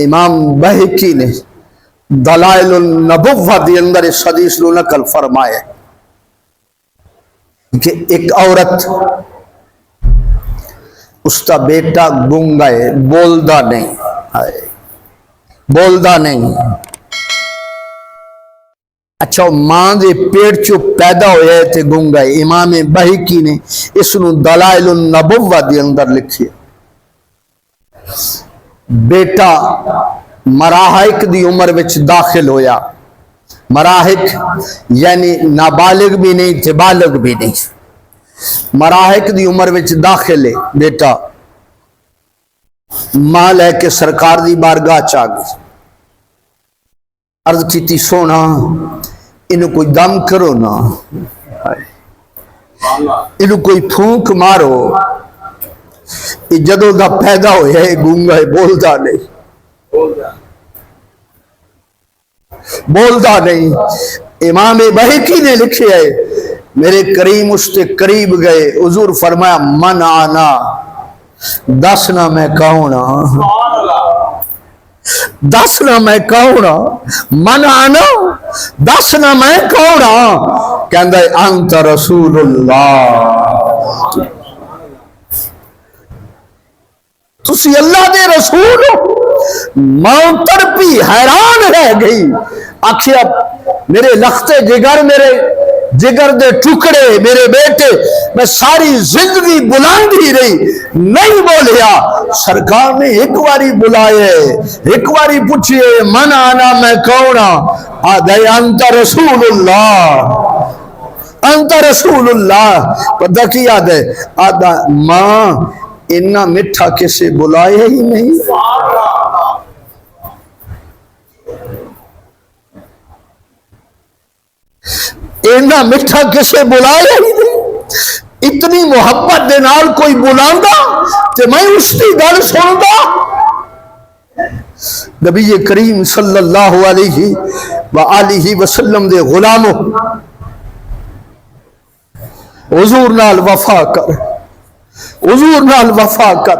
امام بہقی نے دلائل النبوہ دی اندر اس حدیث نو نقل فرمائے کہ ایک عورت اس کا بیٹا گنگا ہے، بولدا نہیں، بولدا نہیں۔ اچھا ماں دے پیٹ چو پیدا ہوئے تھے گنگا ہے۔ امام بہقی نے اس نو دلائل النبوہ دی اندر لکھی، بیٹا مراحق دی عمر وچ داخل ہویا، مراحق یعنی نابالغ بھی نہیں تے بالغ بھی نہیں، مراحق دی عمر وچ داخل ہے بیٹا، ماں لے کے سرکار دی بارگاہ چاہ گئی، عرض کیتی سونا انہوں کوئی دم کرو نا، انہوں کوئی پھونک مارو، جدوں دا پیدا ہویا ہے گونگا ہے، بولدا نہیں، بولدا نہیں۔ امام بہقی نے لکھے ہے میرے کریم اس کے قریب گئے، حضور فرمایا من آنا، دسنا میں کہونا، دسنا میں کہونا، من آنا دسنا میں کہونا، کہندہ ہے انت رسول اللہ، تسی اللہ دے رسول ہو۔ ماں تڑپی حیران رہ گئی، آکھیا میرے لختے جگر، میرے جگر دے ٹکڑے، میرے بیٹے، میں ساری زندگی بلند ہی رہی نہیں بولیا، سرکار نے ایک واری بلائے، ایک واری پوچھئے من آنا میں کونا، آدھے انت رسول اللہ، انت رسول اللہ۔ پتہ کی آدھے آدھا ماں اتنا مٹھا کسے بلائے ہی نہیں، اتنا مٹھا کسے بلائے ہی نہیں، اتنی محبت دے نال کوئی بلاندا تے میں اس کی گل سندا۔ نبی کریم صلی اللہ علیہ وآلہ وسلم دے غلاموں، حضور نال وفا کر، حضور نال وفا کر۔